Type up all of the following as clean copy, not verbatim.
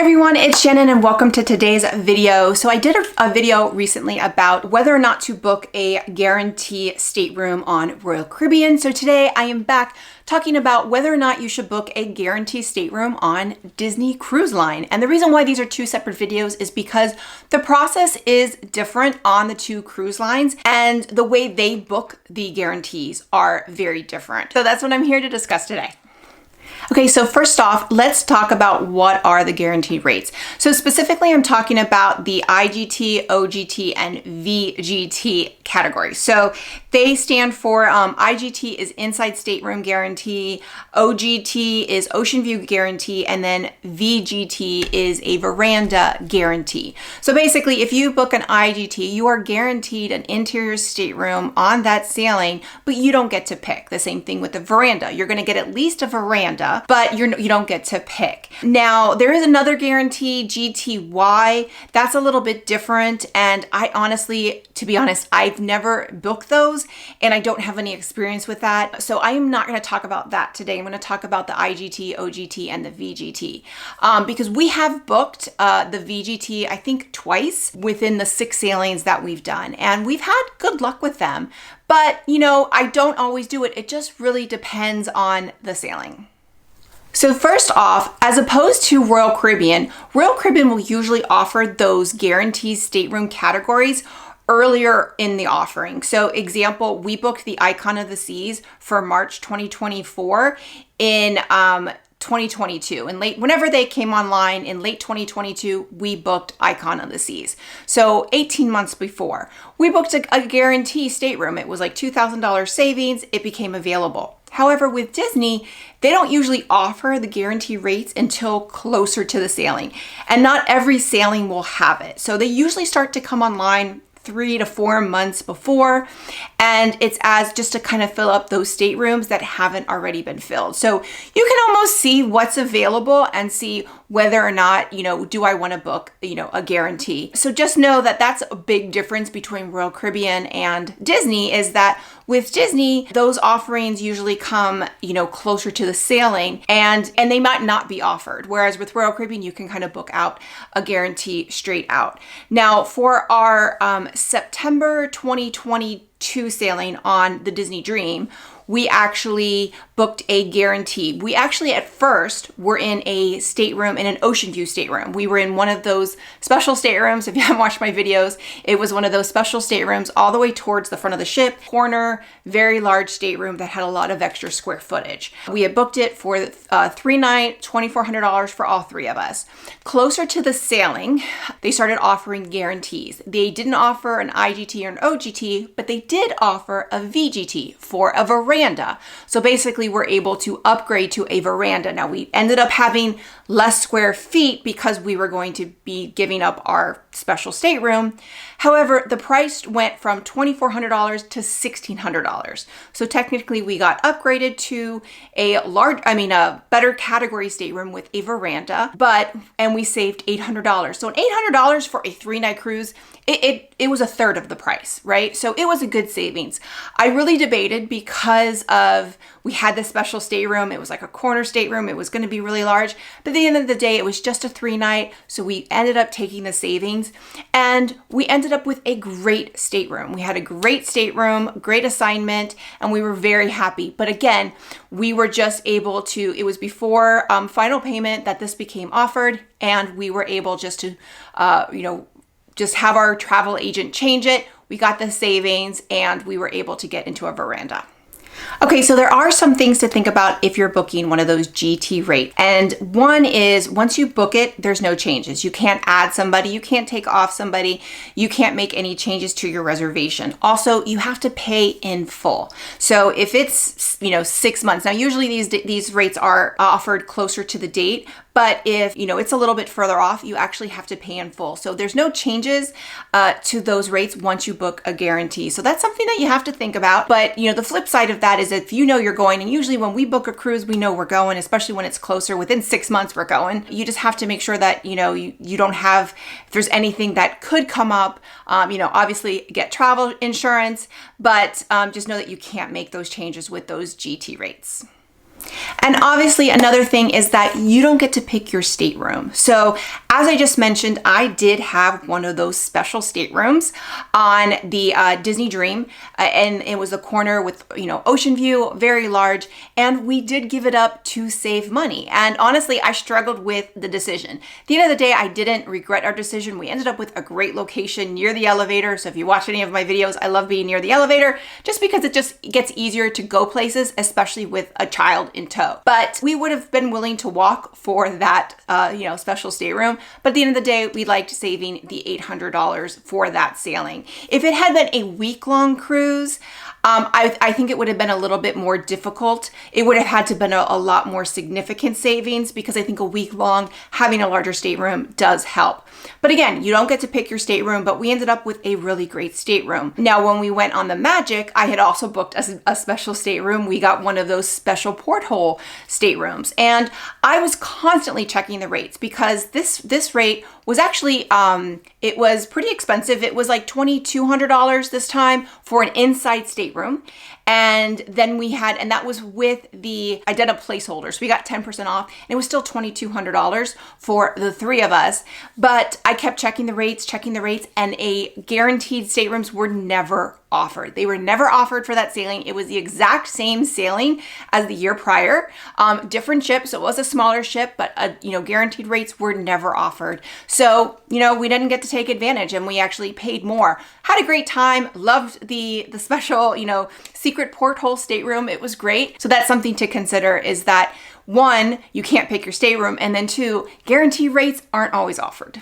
everyone, it's Shannon and welcome to today's video. So I did a video recently about whether or not to book a guarantee stateroom on Royal Caribbean. So today I am back talking about whether or not you should book a guarantee stateroom on Disney Cruise Line. And the reason why these are two separate videos is because the process is different on the two cruise lines and the way they book the guarantees are very different. So that's what I'm here to discuss today. Okay, so first off, let's talk about what are the guaranteed rates. So specifically, I'm talking about the IGT, OGT, and VGT categories. So they stand for IGT is Inside Stateroom Guarantee, OGT is Ocean View Guarantee, and then VGT is a Veranda Guarantee. So basically, if you book an IGT, you are guaranteed an interior stateroom on that sailing, but you don't get to pick. The same thing with the Veranda. You're going to get at least a Veranda, but you don't get to pick. Now, there is another guarantee, GTY. That's a little bit different. And I honestly, to be honest, I've never booked those and I don't have any experience with that. So I am not going to talk about that today. I'm going to talk about the IGT, OGT, and the VGT because we have booked the VGT, I think twice within the 6 sailings that we've done. And we've had good luck with them. But, I don't always do it. It just really depends on the sailing. So first off, as opposed to Royal Caribbean will usually offer those guaranteed stateroom categories earlier in the offering. So example, we booked the Icon of the Seas for March 2024 in 2022 and whenever they came online in late 2022, we booked Icon of the Seas. So 18 months before, we booked a guarantee stateroom. It was like $2,000 savings. It became available. However, with Disney, they don't usually offer the guarantee rates until closer to the sailing, and not every sailing will have it. So they usually start to come online 3 to 4 months before, and it's as just to kind of fill up those staterooms that haven't already been filled. So you can almost see what's available and see whether or not, do I want to book, a guarantee. So just know that that's a big difference between Royal Caribbean and Disney is that with Disney, those offerings usually come, closer to the sailing and they might not be offered. Whereas with Royal Caribbean, you can kind of book out a guarantee straight out. Now for our September 2022 sailing on the Disney Dream, we actually booked a guarantee. We actually at first were in a stateroom, in an Ocean View stateroom. We were in one of those special staterooms. If you haven't watched my videos, it was one of those special staterooms all the way towards the front of the ship, corner, very large stateroom that had a lot of extra square footage. We had booked it for 3-night, $2,400 for all 3 of us. Closer to the sailing, they started offering guarantees. They didn't offer an IGT or an OGT, but they did offer a VGT for a Veranda. So basically we're able to upgrade to a Veranda. Now we ended up having less square feet because we were going to be giving up our special stateroom. However, the price went from $2,400 to $1,600. So technically we got upgraded to a better category stateroom with a Veranda, and we saved $800. So $800 for a 3-night cruise, it was a third of the price, right? So it was a good savings. I really debated because we had this special stateroom. It was like a corner stateroom. It was going to be really large, but at the end of the day, it was just a 3-night. So we ended up taking the savings and we ended up with a great stateroom. We had a great stateroom, great assignment, and we were very happy. But again, we were just able to, it was before final payment that this became offered, and we were able just to, just have our travel agent change it. We got the savings and we were able to get into a Veranda. Okay, so there are some things to think about if you're booking one of those GT rates. And one is once you book it, there's no changes. You can't add somebody, you can't take off somebody, you can't make any changes to your reservation. Also, you have to pay in full. So if it's, 6 months, now usually these rates are offered closer to the date, but if, it's a little bit further off, you actually have to pay in full. So there's no changes to those rates once you book a guarantee. So that's something that you have to think about. But, the flip side of that is if you're going, and usually when we book a cruise, we know we're going, especially when it's closer, within 6 months we're going. You just have to make sure that, you don't have, if there's anything that could come up, obviously get travel insurance, but just know that you can't make those changes with those GT rates. And obviously another thing is that you don't get to pick your stateroom. So as I just mentioned, I did have one of those special staterooms on the Disney Dream, and it was a corner with, ocean view, very large, and we did give it up to save money. And honestly, I struggled with the decision. At the end of the day, I didn't regret our decision. We ended up with a great location near the elevator. So if you watch any of my videos, I love being near the elevator just because it just gets easier to go places, especially with a child in tow. But we would have been willing to walk for that, special stateroom. But at the end of the day, we liked saving the $800 for that sailing. If it had been a week-long cruise, I think it would have been a little bit more difficult. It would have had to been a lot more significant savings because I think a week long, having a larger stateroom does help. But again, you don't get to pick your stateroom, but we ended up with a really great stateroom. Now, when we went on the Magic, I had also booked a special stateroom. We got one of those special porthole staterooms, and I was constantly checking the rates because this rate was actually, it was pretty expensive. It was like $2,200 this time for an inside stateroom. And then and that was with I did a placeholder. So we got 10% off and it was still $2,200 for the three of us. But I kept checking the rates, and a guaranteed staterooms were never offered. They were never offered for that sailing. It was the exact same sailing as the year prior, different ship. So it was a smaller ship, but guaranteed rates were never offered. So, we didn't get to take advantage and we actually paid more. Had a great time, loved the special, secret porthole stateroom. It was great. So that's something to consider is that one, you can't pick your stateroom, and then two, guarantee rates aren't always offered.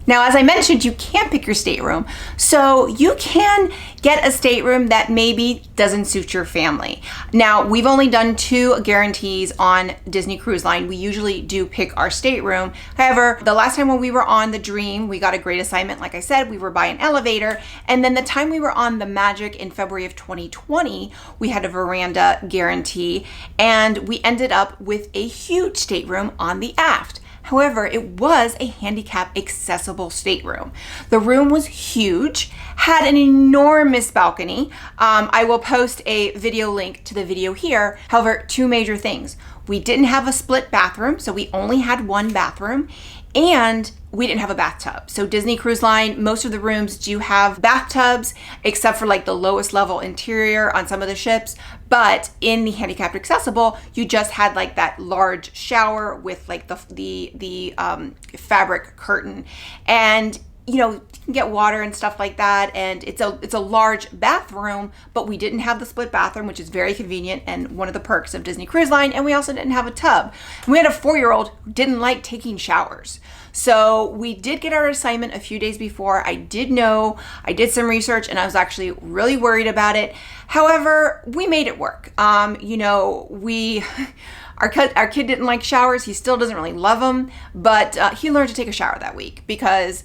Now, as I mentioned, you can't pick your stateroom. So you can get a stateroom that maybe doesn't suit your family. Now, we've only done 2 guarantees on Disney Cruise Line. We usually do pick our stateroom. However, the last time when we were on the Dream, we got a great assignment. Like I said, we were by an elevator. And then the time we were on the Magic in February of 2020, we had a veranda guarantee, and we ended up with a huge stateroom on the aft. However, it was a handicap accessible stateroom. The room was huge, had an enormous balcony. I will post a video link to the video here. However, 2 major things. We didn't have a split bathroom, so we only had 1 bathroom, and we didn't have a bathtub. So Disney Cruise Line, most of the rooms do have bathtubs, except for like the lowest level interior on some of the ships. But in the handicapped accessible, you just had like that large shower with like the fabric curtain, and you can get water and stuff like that. And it's a large bathroom, but we didn't have the split bathroom, which is very convenient and one of the perks of Disney Cruise Line. And we also didn't have a tub. And we had a 4-year-old who didn't like taking showers. So we did get our assignment a few days before. I did some research, and I was actually really worried about it. However, we made it work. Our kid didn't like showers. He still doesn't really love them, but he learned to take a shower that week because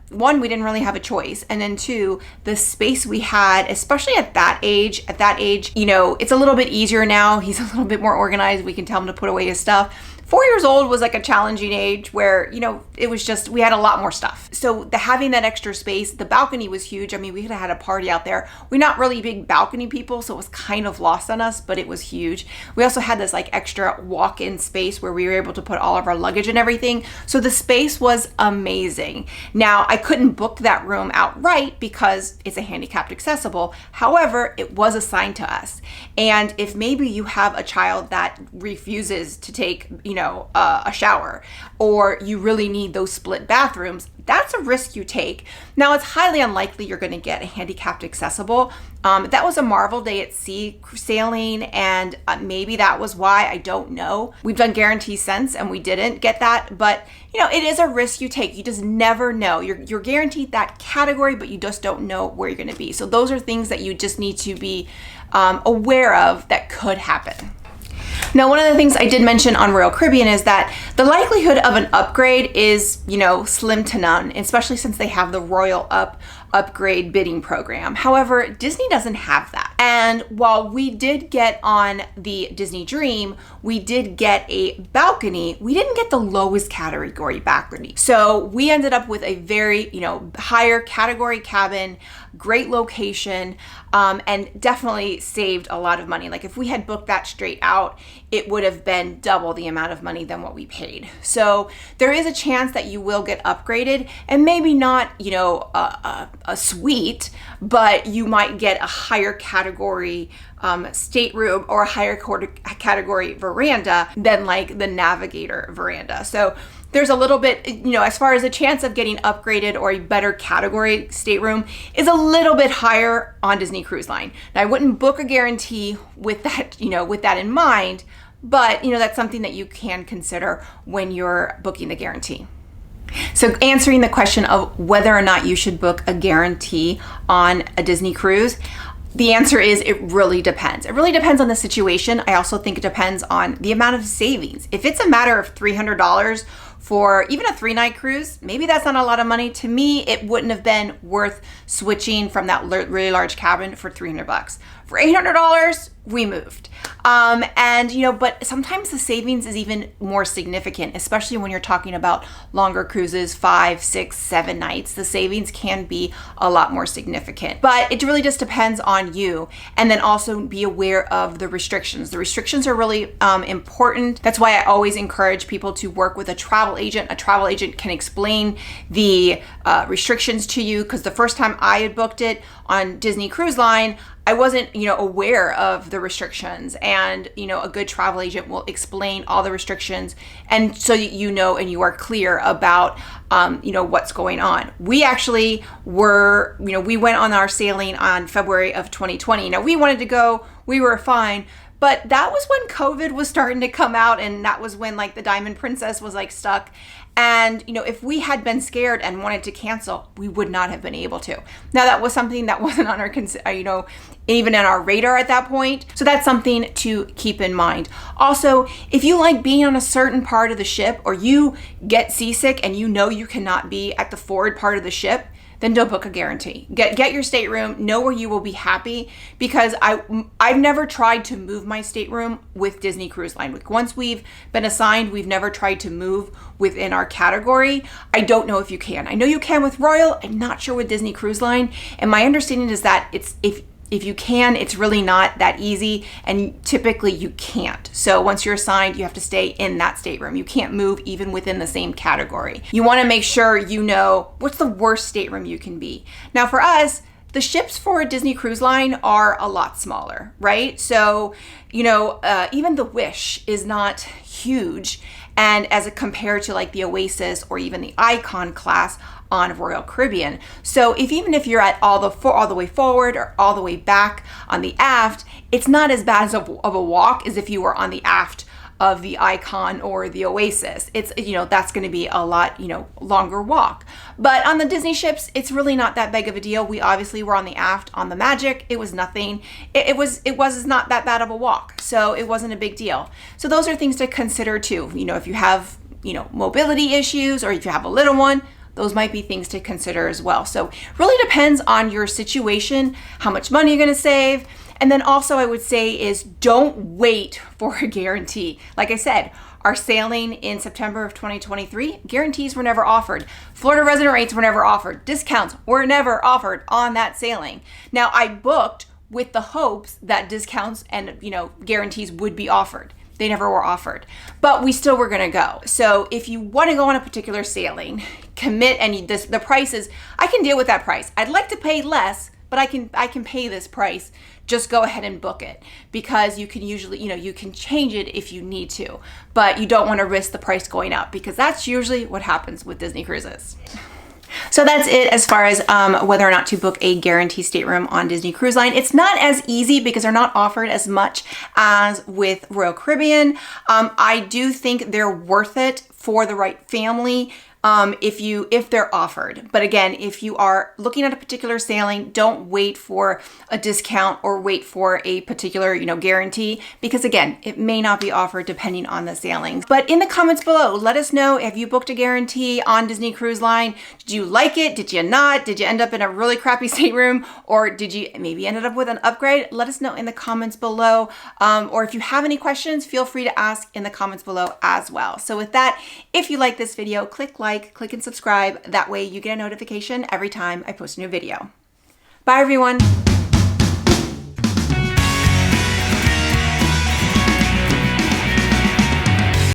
1, we didn't really have a choice. And then 2, the space we had, especially at that age, it's a little bit easier now. He's a little bit more organized. We can tell him to put away his stuff. 4 years old was like a challenging age where, it was just, we had a lot more stuff. So having that extra space, the balcony was huge. I mean, we could have had a party out there. We're not really big balcony people, so it was kind of lost on us, but it was huge. We also had this like extra walk-in space where we were able to put all of our luggage and everything. So the space was amazing. Now, I couldn't book that room outright because it's a handicapped accessible. However, it was assigned to us. And if maybe you have a child that refuses to take, a shower, or you really need those split bathrooms, that's a risk you take. Now, it's highly unlikely you're going to get a handicapped accessible. That was a Marvel Day at Sea sailing, and maybe that was why, I don't know. We've done guarantees since, and we didn't get that, but it is a risk you take. You just never know. You're guaranteed that category, but you just don't know where you're going to be. So those are things that you just need to be aware of that could happen. Now, one of the things I did mention on Royal Caribbean is that the likelihood of an upgrade is, slim to none, especially since they have the Royal Up upgrade bidding program. However, Disney doesn't have that. And while we did get on the Disney Dream, we did get a balcony, we didn't get the lowest category balcony. So we ended up with a very, higher category cabin, great location, and definitely saved a lot of money. Like if we had booked that straight out, it would have been double the amount of money than what we paid. So there is a chance that you will get upgraded, and maybe not, a suite, but you might get a higher category stateroom or a higher category veranda than like the Navigator veranda. So there's a little bit, as far as a chance of getting upgraded or a better category stateroom is a little bit higher on Disney Cruise Line. Now, I wouldn't book a guarantee with that, with that in mind, but that's something that you can consider when you're booking the guarantee. So answering the question of whether or not you should book a guarantee on a Disney cruise, the answer is it really depends. It really depends on the situation. I also think it depends on the amount of savings. If it's a matter of $300 for even a 3-night cruise, maybe that's not a lot of money. To me, it wouldn't have been worth switching from that really large cabin for $300. For $800, we moved. But sometimes the savings is even more significant, especially when you're talking about longer cruises, 5, 6, 7 nights. The savings can be a lot more significant, but it really just depends on you. And then also be aware of the restrictions. The restrictions are really important. That's why I always encourage people to work with a travel agent. A travel agent can explain the restrictions to you, because the first time I had booked it on Disney Cruise Line, I wasn't, aware of the restrictions, and, a good travel agent will explain all the restrictions, and so that and you are clear about, what's going on. We actually were, we went on our sailing on February of 2020. Now, we wanted to go, we were fine, but that was when COVID was starting to come out, and that was when like the Diamond Princess was like stuck. And, if we had been scared and wanted to cancel, we would not have been able to. Now, that was something that wasn't on our, even in our radar at that point. So that's something to keep in mind. Also, if you like being on a certain part of the ship, or you get seasick and you cannot be at the forward part of the ship, then don't book a guarantee. Get your stateroom, know where you will be happy, because I've never tried to move my stateroom with Disney Cruise Line. Once we've been assigned, we've never tried to move within our category. I don't know if you can. I know you can with Royal. I'm not sure with Disney Cruise Line. And my understanding is that if you can, it's really not that easy, and typically you can't. So once you're assigned, you have to stay in that stateroom. You can't move even within the same category. You want to make sure you know what's the worst stateroom you can be. Now for us, the ships for Disney Cruise Line are a lot smaller, right? So, even the Wish is not huge, and as it compared to like the Oasis or even the Icon class on Royal Caribbean. So even if you're at all the way forward or all the way back on the aft, it's not as bad of a walk as if you were on the aft of the Icon or the Oasis. It's, that's going to be a lot, longer walk. But on the Disney ships, it's really not that big of a deal. We obviously were on the aft on the Magic. It was nothing. It was not that bad of a walk. So it wasn't a big deal. So those are things to consider too. If you have, mobility issues, or if you have a little one, those might be things to consider as well. So really depends on your situation, how much money you're going to save. And then also I would say is don't wait for a guarantee. Like I said, our sailing in September of 2023, guarantees were never offered. Florida resident rates were never offered. Discounts were never offered on that sailing. Now, I booked with the hopes that discounts and, guarantees would be offered. They never were offered, but we still were going to go. So if you want to go on a particular sailing, commit, and the prices, I can deal with that price. I'd like to pay less, but I can pay this price. Just go ahead and book it, because you can usually, you can change it if you need to, but you don't want to risk the price going up, because that's usually what happens with Disney cruises. So that's it as far as whether or not to book a guarantee stateroom on Disney Cruise Line. It's not as easy because they're not offered as much as with Royal Caribbean. I do think they're worth it for the right family if they're offered. But again, if you are looking at a particular sailing, don't wait for a discount or wait for a particular, guarantee, because again, it may not be offered depending on the sailings. But in the comments below, let us know, have you booked a guarantee on Disney Cruise Line? Did you like it? Did you not? Did you end up in a really crappy stateroom? Or did you maybe ended up with an upgrade? Let us know in the comments below. Or if you have any questions, feel free to ask in the comments below as well. So with that, if you like this video, click and subscribe. That way you get a notification every time I post a new video. Bye everyone.